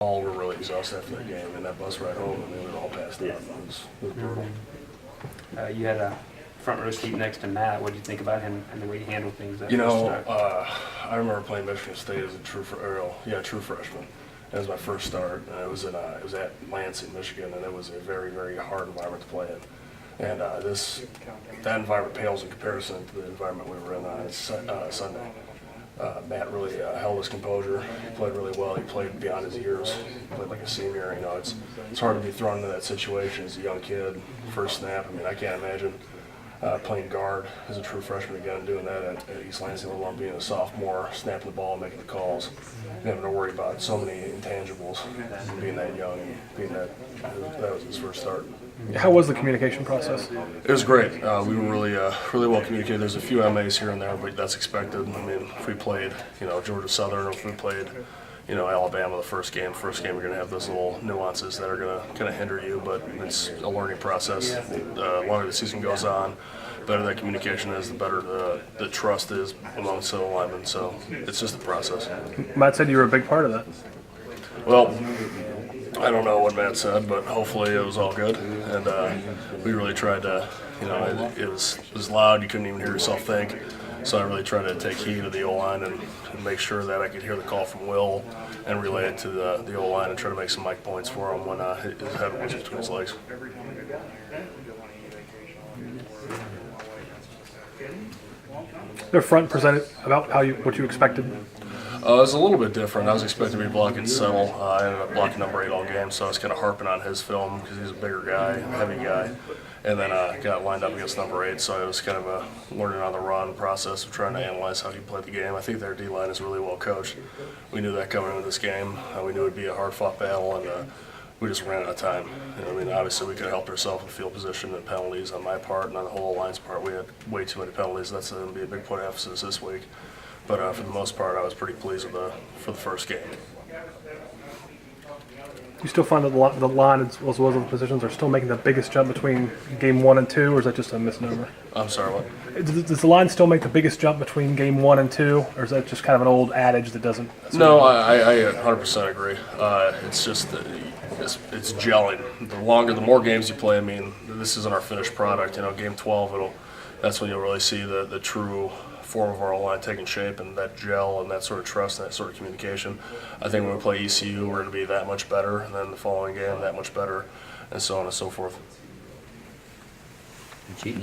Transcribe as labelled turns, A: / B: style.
A: All were really exhausted after that game, and that bus ride home, and they were all passed out. It was brutal.
B: You had a front row seat next to Matt. What did you think about him and the way he handled things?
A: You know, I remember playing Michigan State as a true freshman. It was my first start, and it was at Lansing, Michigan, and it was a very, very hard environment to play in. And that environment pales in comparison to the environment we were in on Sunday. Matt really held his composure. He played really well. He played beyond his years. He played like a senior. You know, it's hard to be thrown into that situation as a young kid. First snap. I mean, I can't imagine playing guard as a true freshman again, doing that at East Lansing, let alone being a sophomore, snapping the ball, making the calls, and having to worry about so many intangibles. Being that young, and being that was his first start.
C: How was the communication process?
A: It was great. We were really well communicated. There's a few MAs here and there, but that's expected. I mean, if we played, Georgia Southern, or if we played, Alabama the first game we're going to have those little nuances that are going to kind of hinder you, but it's a learning process. The longer the season goes on, the better that communication is, the better the trust is amongst the linemen. So it's just a process.
C: Matt said you were a big part of that.
A: Well, I don't know what Matt said, but hopefully it was all good. And we really tried to, it was loud. You couldn't even hear yourself think. So I really tried to take heed of the O-line and make sure that I could hear the call from Will and relay it to the O-line and try to make some mic points for him when his head was between his legs.
C: The front presented about what you expected.
A: It was a little bit different. I was expecting to be blocking Settle. I ended up blocking number 8 all game, so I was kind of harping on his film because he's a bigger guy, heavy guy. And then got lined up against number 8, so it was kind of a learning on the run process of trying to analyze how he played the game. I think their D-line is really well coached. We knew that coming into this game. We knew it would be a hard-fought battle, and we just ran out of time. I mean, obviously we could have helped ourselves with field position and penalties on my part, and on the whole line's part, we had way too many penalties. That's going to be a big point of emphasis this week. But for the most part, I was pretty pleased for the first game.
C: You still find that the line, as well as the positions, are still making the biggest jump between game 1 and 2, or is that just a misnomer?
A: I'm sorry, what?
C: Does the line still make the biggest jump between game 1 and 2, or is that just kind of an old adage that doesn't?
A: No, I 100% agree. It's just it's gelling. The more games you play, I mean, this isn't our finished product. Game 12, that's when you'll really see the true form of our line taking shape, and that gel and that sort of trust and that sort of communication. I think when we play ECU, we're going to be that much better, and then the following game that much better, and so on and so forth.
D: Cheating